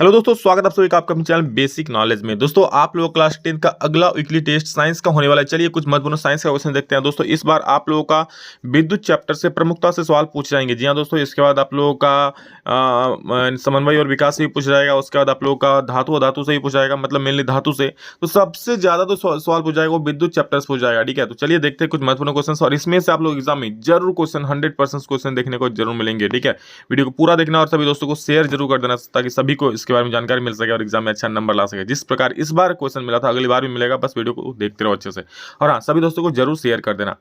Hello दोस्तों, स्वागत है आप सभी का आपका अपने चैनल बेसिक नॉलेज में। दोस्तों, आप लोगों क्लास 10 का अगला वीकली टेस्ट साइंस का होने वाला है। चलिए कुछ महत्वपूर्ण साइंस का क्वेश्चन देखते हैं। दोस्तों, इस बार आप लोगों का विद्युत चैप्टर से प्रमुखता से सवाल पूछ जाएंगे। जी हाँ दोस्तों, इसके बाद आप लोगों का समन्वय और विकास से भी पूछ जाएगा। उसके बाद आप लोगों का धातु और धातु से ही पूछ जाएगा, मतलब मेनली धातु से। तो सबसे ज्यादा तो सवाल पूछ जाएगा वो विद्युत चैप्टर से पूछ जाएगा। ठीक है, तो चलिए देखते हैं कुछ महत्वपूर्ण क्वेश्चन, और इसमें से आप लोग एग्जाम में जरूर क्वेश्चन 100% क्वेश्चन देखने को जरूर मिलेंगे। ठीक है, वीडियो को पूरा देखना और सभी दोस्तों को शेयर जरूर कर देना ताकि सभी को इसके बारे में जानकारी मिल सके और एग्जाम में अच्छा नंबर ला सके। जिस प्रकार इस बार क्वेश्चन मिला था अगली बार भी मिलेगा, बस वीडियो को देखते रहो अच्छे से। और हाँ, सभी दोस्तों को जरूर शेयर कर देना।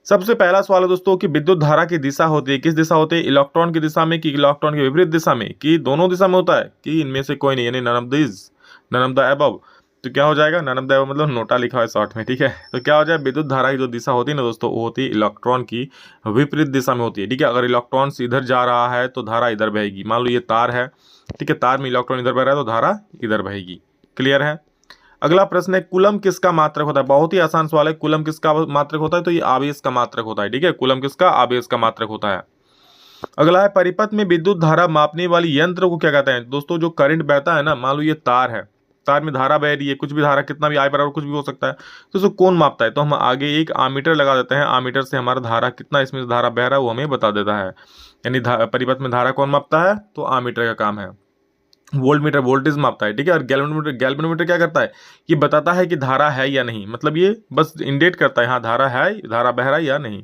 सबसे पहला सवाल है दोस्तों कि विद्युत धारा की दिशा होती है, किस दिशा होती है? इलेक्ट्रॉन की दिशा में कि इलेक्ट्रॉन के विपरीत दिशा में कि दोनों दिशा में होता है कि इनमें से कोई नहीं, यानी none of this, none of the above. तो क्या हो जाएगा? नन ऑफ द अबव मतलब नोटा लिखा है शॉर्ट में। ठीक है, तो क्या हो जाए? विद्युत धारा की जो दिशा होती है ना दोस्तों, वो होती है इलेक्ट्रॉन की विपरीत दिशा में होती है। ठीक है, अगर इलेक्ट्रॉन इधर जा रहा है तो धारा इधर बहेगी। मान लो ये तार है, ठीक है, तार में इलेक्ट्रॉन इधर बह रहा है तो धारा इधर बहेगी। क्लियर है? अगला प्रश्न है, कूलम किसका मात्रक होता है? बहुत ही आसान सवाल है। कूलम किसका मात्रक होता है? तो ये आवेश का मात्रक होता है। ठीक है, कूलम किसका? आवेश का मात्रक होता है। अगला है, परिपथ में विद्युत धारा मापने वाली यंत्र को क्या कहते हैं? दोस्तों, जो करंट बहता है ना, मान लो ये तार है, तार में धारा बह रही है, कुछ भी धारा, कितना भी आई बराबर कुछ भी हो सकता है, तो उसको कौन मापता है? तो हम आगे एक आमीटर लगा देते हैं। आमीटर से हमारा धारा कितना इसमें से धारा बह रहा है वो हमें बता देता है। यानी परिपथ में धारा कौन मापता है? तो आमीटर का काम है। वोल्ट मीटर वोल्टेज मापता है। ठीक है, और गैल्वेनोमीटर क्या करता है? ये बताता है कि धारा है या नहीं, मतलब ये बस इंडिकेट करता है हाँ धारा है, धारा बह रहा है या नहीं।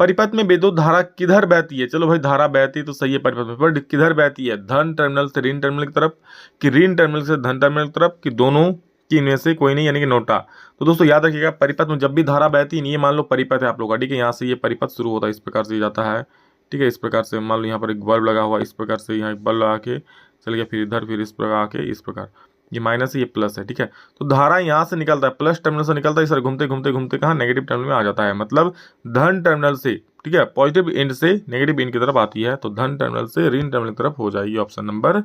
परिपथ में विद्युत धारा किधर बहती है? चलो भाई, धारा बहती तो सही है परिपथ में, पर किधर बहती है? धन टर्मिनल से ऋण टर्मिनल की तरफ, कि ऋण टर्मिनल से धन टर्मिनल की तरफ, कि दोनों की इनमें से कोई नहीं, यानी कि नोटा। तो दोस्तों याद रखिएगा, परिपथ में जब भी धारा बहती नहीं है, मान लो परिपथ है आप लोग का, ठीक है, यहाँ से ये परिपथ शुरू होता है, इस प्रकार से जाता है। ठीक है, इस प्रकार से मान लो यहाँ पर एक बल्ब लगा हुआ है, इस प्रकार से यहाँ एक बल्ब लगा के चल गया, फिर इधर, फिर इस प्रकार आके इस प्रकार, ये माइनस है ये प्लस है। ठीक है, तो धारा यहाँ से निकलता है, प्लस टर्मिनल से निकलता है, इस घूमते घूमते घूमते कहाँ? नेगेटिव टर्मिनल में आ जाता है, मतलब धन टर्मिनल से, ठीक है, पॉजिटिव एंड से नेगेटिव एंड की तरफ आती है, तो धन टर्मिनल से ऋण टर्मिनल की तरफ हो जाएगी। ऑप्शन नंबर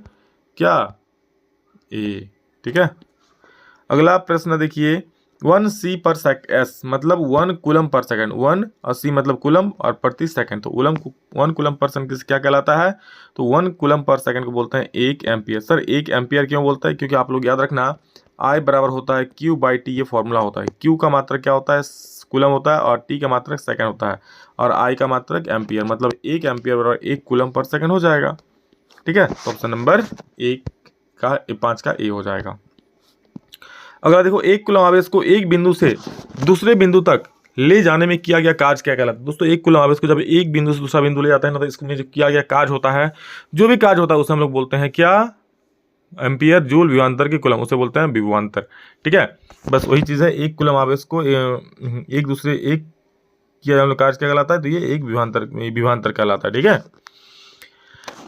क्या? ए। ठीक है, अगला प्रश्न देखिए, 1 C पर एस मतलब 1 कूलम पर सेकंड, 1 और C मतलब कूलम और प्रति सेकंड, तो 1 कूलम पर सेकंड किस क्या कहलाता है? तो 1 कूलम पर सेकंड को बोलते हैं 1 एम्पियर। सर 1 एम्पियर क्यों बोलता है? क्योंकि आप लोग याद रखना, I बराबर होता है Q/T, ये फॉर्मूला होता है। Q का मात्रक क्या होता है? कूलम होता है, और T का मात्रक सेकंड होता है, और I का मात्रक एम्पियर, मतलब 1 एम्पियर बराबर 1 कूलम पर सेकंड हो जाएगा। ठीक है, तो ऑप्शन नंबर 1 का 5 का ए हो जाएगा। अगला देखो, एक कूलम आवेश को एक बिंदु से दूसरे बिंदु तक ले जाने में किया गया कार्य क्या कहलाता है? दोस्तों, एक कूलम आवेश को जब एक बिंदु से दूसरा बिंदु ले जाता है ना, तो इसमें जो किया गया कार्य होता है, जो भी कार्य होता है उसे हम लोग बोलते हैं क्या? एम्पियर जूल विभवांतर के कूलम, उसे बोलते हैं विभवांतर। ठीक है, बस वही चीज है, एक कूलम आवेश को एक दूसरे एक किया हम लोग कार्य क्या कहलाता है? तो ये एक विभवांतर कहलाता है। ठीक है,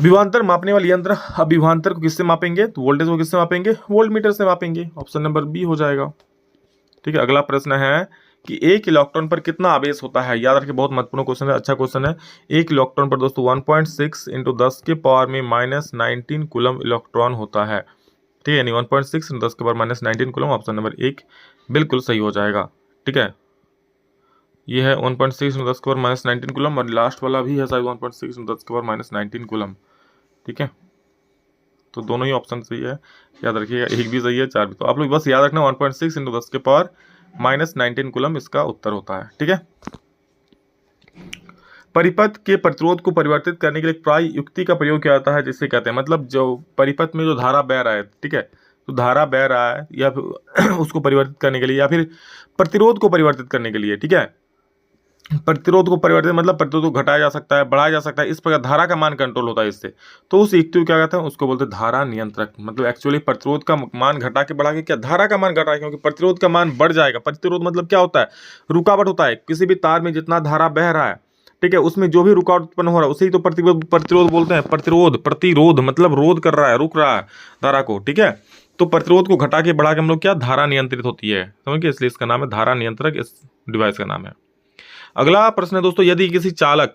विभवांतर मापने वाले यंत्र, अब विभवांतर को किससे मापेंगे? तो वोल्टेज को किससे मापेंगे? वोल्ट मीटर से मापेंगे। ऑप्शन नंबर बी हो जाएगा। ठीक है, अगला प्रश्न है कि एक इलेक्ट्रॉन पर कितना आवेश होता है? याद रखिए, बहुत महत्वपूर्ण क्वेश्चन है, अच्छा क्वेश्चन है। एक इलेक्ट्रॉन पर दोस्तों 1.6 इंटू 10 के पावर में -19 कूलम इलेक्ट्रॉन होता है। ठीक है, यानी 1.6 इंटू 10 के पावर -19 कूलम। ऑप्शन नंबर 1 बिल्कुल सही हो जाएगा। ठीक है, ये है 1.6 इंटू 10 के पावर -19 कूलम, और लास्ट वाला भी है शायद 1.6 इंटू 10 के पावर -19 कूलम। ठीक है, तो दोनों ही ऑप्शन सही है, याद रखिएगा, एक भी सही है, 4 भी। तो आप लोग बस याद रखना 1.6 इंटू 10 के पावर -19 कूलम इसका उत्तर होता है। ठीक है, परिपथ के प्रतिरोध को परिवर्तित करने के लिए प्राय युक्ति का प्रयोग किया जाता है, जिससे कहते हैं, मतलब जो परिपथ में जो धारा बह रहा है, ठीक है, तो धारा बह रहा है या फिर उसको परिवर्तित करने के लिए, या फिर प्रतिरोध को परिवर्तित करने के लिए। ठीक है, प्रतिरोध को परिवर्तित मतलब प्रतिरोध को घटाया जा सकता है, बढ़ाया जा सकता है, इस प्रकार धारा का मान कंट्रोल होता है इससे। तो उस युक्ति को क्या कहते हैं? उसको बोलते हैं धारा नियंत्रक। मतलब एक्चुअली प्रतिरोध का मान घटा के बढ़ा के क्या धारा का मान घटा है, क्योंकि प्रतिरोध का मान बढ़ जाएगा। प्रतिरोध मतलब क्या होता है? रुकावट होता है। किसी भी तार में जितना धारा बह रहा है, ठीक है, उसमें जो भी रुकावट उत्पन्न हो रहा है उसे ही तो प्रतिरोध बोलते हैं। प्रतिरोध मतलब रोध कर रहा है, रुक रहा है धारा को। ठीक है, तो प्रतिरोध को घटा के बढ़ा के हम लोग क्या धारा नियंत्रित होती है, समझ गए, इसलिए इसका नाम है धारा नियंत्रक, इस डिवाइस का नाम है। अगला प्रश्न है दोस्तों, यदि किसी चालक,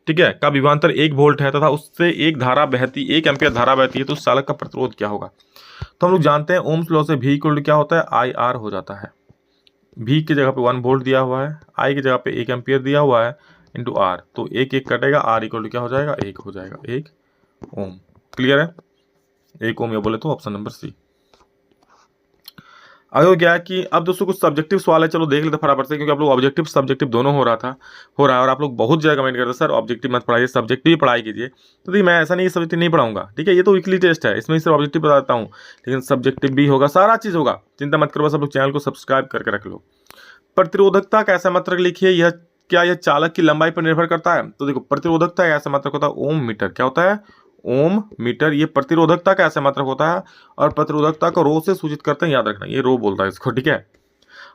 ठीक है, का विभवांतर 1 वोल्ट है तथा उससे एक एक एम्पियर धारा बहती है, तो उस चालक का प्रतिरोध क्या होगा? तो हम लोग जानते हैं ओम्स लॉ से V इक्वल क्या होता है? IR हो जाता है। V की जगह पे 1 वोल्ट दिया हुआ है, I की जगह पे 1 एम्पियर दिया हुआ है, इंटू R, तो एक एक कटेगा, R इक्वल क्या हो जाएगा? 1 हो जाएगा, 1 ओम। क्लियर है? 1 ओम या बोले तो ऑप्शन नंबर सी। आगे क्या है कि अब दोस्तों कुछ सब्जेक्टिव सवाल है, चलो देख लेते फटाफट से, क्योंकि आप लोग ऑब्जेक्टिव सब्जेक्टिव दोनों हो रहा है, और आप लोग बहुत ज़्यादा कमेंट करते सर ऑब्जेक्टिव मत पढ़ाइए, सब्जेक्टिव ही पढ़ाई कीजिए। तो देखिए मैं ऐसा नहीं सब्जेक्टिव नहीं पढ़ाऊंगा, ठीक है, ये तो वीकली टेस्ट है, इसमें सिर्फ ऑब्जेक्टिव बताता हूँ, लेकिन सब्जेक्टिव भी होगा, सारा चीज़ होगा, चिंता मत करो, बस आप लोग चैनल को सब्सक्राइब करके रख लो। प्रतिरोधकता का ऐसा मात्रक लिखिए, यह क्या यह चालक की लंबाई पर निर्भर करता है? तो देखो प्रतिरोधकता का ऐसा मात्रक होता है ओम मीटर। क्या होता है? ओम मीटर। ये प्रतिरोधकता का ऐसा मात्रक होता है, और प्रतिरोधकता को रो से सूचित करते हैं, याद रखना, ये रो बोलता है इसको, ठीक है।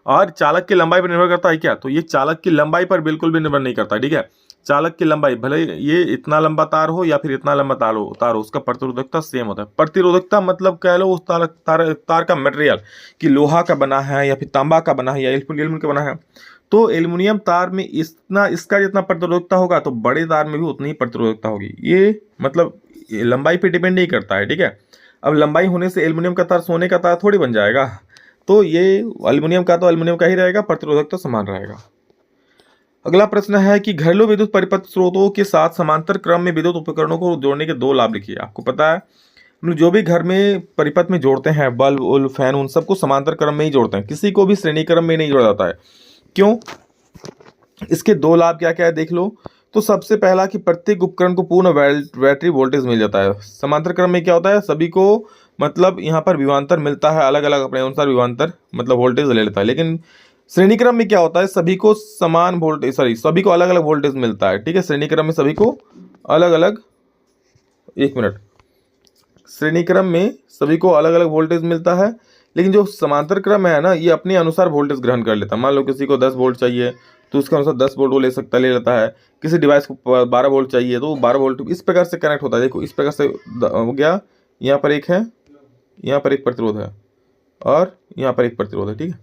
और चालक की लंबाई पर निर्भर करता है क्या? तो ये चालक की लंबाई पर बिल्कुल भी निर्भर नहीं करता, ठीक है। चालक की लंबाई भले ये इतना लंबा तार हो या फिर इतना लंबा तार हो, उसका प्रतिरोधकता सेम होता है। प्रतिरोधकता मतलब कह लो उस तार का मटेरियल कि लोहा का बना है या फिर तांबा का बना है या एल्युमिनियम का बना है। तो एल्युमिनियम तार में इसका जितना प्रतिरोधकता होगा तो बड़े तार में भी उतनी ही प्रतिरोधकता होगी। ये मतलब लंबाई पे डिपेंड नहीं करता है, ठीक है। अब लंबाई होने से एल्युमिनियम का तार सोने का तार थोड़ी बन जाएगा, तो ये एल्युमिनियम का तो एल्युमिनियम का ही रहेगा, प्रतिरोधकता समान रहेगा। अगला प्रश्न है कि घरेलू विद्युत परिपथ स्रोतों के साथ समांतर क्रम में विद्युत उपकरणों को जोड़ने के 2 लाभ लिखिए। आपको पता है हम लोग जो भी घर में परिपथ में जोड़ते हैं, बल्ब फैन, उन सबको समांतर क्रम में ही जोड़ते हैं, किसी को भी श्रेणी क्रम में नहीं जोड़ा जाता है। क्यों? इसके 2 लाभ क्या क्या है देख लो। तो सबसे पहला कि प्रत्येक उपकरण को पूर्ण बैटरी वोल्टेज मिल जाता है। समांतर क्रम में क्या होता है, सभी को मतलब यहाँ पर विभवांतर मिलता है, अलग अलग अपने अनुसार विभवांतर मतलब वोल्टेज ले लेता है। लेकिन श्रेणी क्रम में क्या होता है, सभी को समान वोल्टेज, सभी को अलग अलग वोल्टेज मिलता है, ठीक है। श्रेणी क्रम में सभी को अलग अलग, एक मिनट, श्रेणी क्रम में सभी को अलग अलग वोल्टेज मिलता है। लेकिन जो समांतर क्रम है ना, ये अपने अनुसार वोल्टेज ग्रहण कर लेता है। मान लो किसी को 10 वोल्ट चाहिए तो उसके अनुसार 10 वोल्ट वो ले लेता है। किसी डिवाइस को 12 वोल्ट चाहिए तो 12 वोल्ट इस प्रकार से कनेक्ट होता है। देखो इस प्रकार से हो गया, यहाँ पर एक है, यहाँ पर एक प्रतिरोध है और यहाँ पर एक प्रतिरोध है, ठीक है,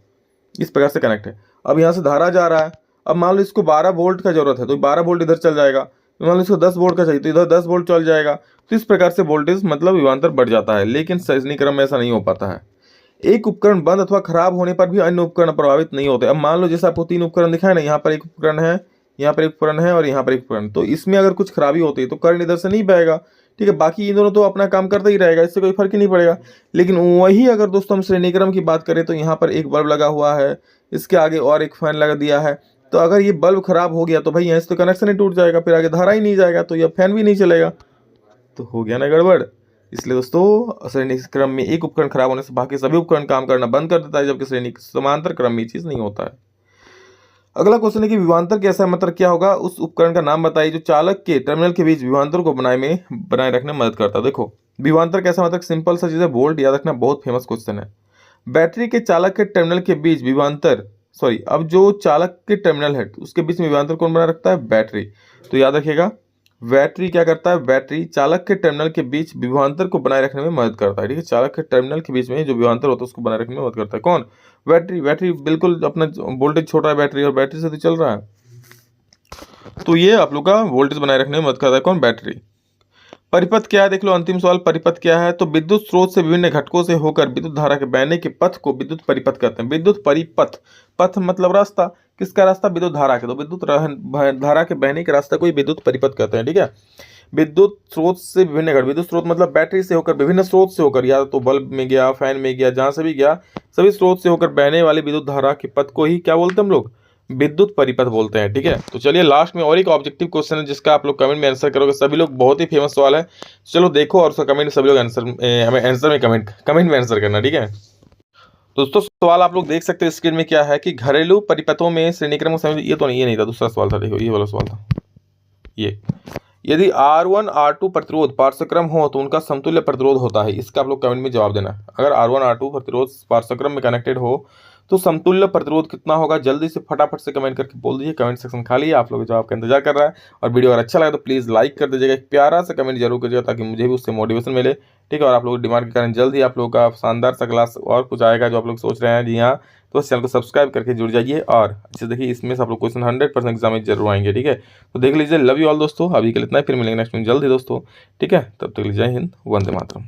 इस प्रकार से कनेक्ट है। अब यहाँ से धारा जा रहा है, अब मान लो इसको 12 वोल्ट का जरूरत है तो 12 वोल्ट इधर चल जाएगा, मान लो इसको 10 वोल्ट का चाहिए तो इधर 10 वोल्ट चल जाएगा। तो इस प्रकार से वोल्टेज मतलब विभवांतर बढ़ जाता है। लेकिन श्रेणी क्रम में ऐसा नहीं हो पाता है। एक उपकरण बंद अथवा खराब होने पर भी अन्य उपकरण प्रभावित नहीं होते। अब मान लो जैसे आपको 3 उपकरण दिखाए ना, यहाँ पर एक उपकरण है, यहाँ पर एक उपकरण है और यहाँ पर एक उपकरण, तो इसमें अगर कुछ खराबी होती है तो करंट इधर से नहीं बहेगा, ठीक है। बाकी इन दोनों तो अपना काम करता ही रहेगा, इससे कोई फर्क ही नहीं पड़ेगा। लेकिन वही अगर दोस्तों हम श्रेणी क्रम की बात करें तो यहाँ पर एक बल्ब लगा हुआ है, इसके आगे और एक फैन लगा दिया है, तो अगर ये बल्ब खराब हो गया तो भाई यहाँ से तो कनेक्शन ही टूट जाएगा, फिर आगे धारा ही नहीं जाएगा, तो यह फैन भी नहीं चलेगा, तो हो गया ना गड़बड़। इसलिए दोस्तों श्रेणी क्रम में एक उपकरण खराब होने से बाकी सभी उपकरण काम करना बंद कर देता है, जबकि श्रेणी समांतर क्रम में चीज नहीं होता है। अगला क्वेश्चन है कि विभवांतर कैसा मतलब क्या होगा, उस उपकरण का नाम बताइए जो चालक के टर्मिनल के बीच विभवांतर को बनाए रखने में मदद करता है। देखो विभवांतर कैसा मतलब सिंपल सा चीज है, वोल्ट, याद रखना, बहुत फेमस क्वेश्चन है। बैटरी के चालक के टर्मिनल के बीच विभवांतर, अब जो चालक के टर्मिनल है उसके बीच में विभवांतर कौन बनाए रखता है? बैटरी। तो याद रखिएगा बैटरी क्या करता है, बैटरी चालक के टर्मिनल के बीच विभवांतर को बनाए रखने में मदद करता है, ठीक है। चालक के टर्मिनल के बीच में जो विभवांतर होता है उसको बनाए रखने में मदद करता है कौन? बैटरी। बैटरी बिल्कुल अपना वोल्टेज छोटा है बैटरी, और बैटरी से तो चल रहा है, तो ये आप लोग का वोल्टेज बनाए रखने में मदद करता है कौन? बैटरी। परिपथ क्या है देख लो, अंतिम सवाल, परिपथ क्या है? तो विद्युत स्रोत से विभिन्न घटकों से होकर विद्युत धारा के बहने के पथ को विद्युत परिपथ कहते हैं। विद्युत परिपथ, पथ मतलब रास्ता, किसका रास्ता? विद्युत धारा के, तो विद्युत धारा के बहने के रास्ते को ही विद्युत परिपथ कहते हैं, ठीक है। विद्युत स्रोत से विभिन्न घट, विद्युत स्रोत मतलब बैटरी से होकर, विभिन्न स्रोत से होकर, या तो बल्ब में गया, फैन में गया, जहां से भी गया, सभी स्रोत से होकर बहने वाली विद्युत धारा के पथ को ही क्या बोलते हैं हम लोग? विद्युत परिपथ बोलते हैं, ठीक है। तो चलिए लास्ट में और एक ऑब्जेक्टिव क्वेश्चन है जिसका आप लोग कमेंट में आंसर करोगे सभी लोग, बहुत ही फेमस सवाल है, चलो देखो और उसका कमेंट सभी लोग आंसर में कमेंट में आंसर करना, ठीक है। दोस्तों सवाल आप लोग देख सकते हैं स्क्रीन में, क्या है कि घरेलू परिपथों में श्रेणीक्रम समझ, ये तो नहीं, ये नहीं था, दूसरा सवाल था, देखो ये वाला सवाल था ये। यदि R1 R2 प्रतिरोध पार्श्वक्रम हो तो उनका समतुल्य प्रतिरोध होता है, इसका आप लोग कमेंट में जवाब देना। अगर R1 R2 प्रतिरोध पार्श्वक्रम में कनेक्टेड हो तो समतुल्य प्रतिरोध कितना होगा? जल्दी से फटाफट से कमेंट करके बोल दीजिए, कमेंट सेक्शन खाली है, आप लोग जवाब का इंतजार कर रहा है। और वीडियो अगर अच्छा लगे तो प्लीज़ लाइक कर दीजिएगा, एक प्यारा सा कमेंट जरूर करिएगा ताकि मुझे भी उससे मोटिवेशन मिले, ठीक है। और आप लोग डिमांड के कारण जल्द ही आप लोगों का शानदार सा क्लास और कुछ आएगा जो आप लोग सोच रहे हैं, जी हाँ, तो इस चैनल को सब्सक्राइब करके जुड़ जाइए। और अच्छे देखिए इसमें से आप लोग क्वेश्चन 100% एग्जाम में जरूर आएंगे, ठीक है। तो देख लीजिए, लव यू ऑल दोस्तों, अभी के लिए इतना ही, फिर मिलेंगे नेक्स्ट में जल्द ही दोस्तों, ठीक है। तब तक जय हिंद, वंदे मातरम।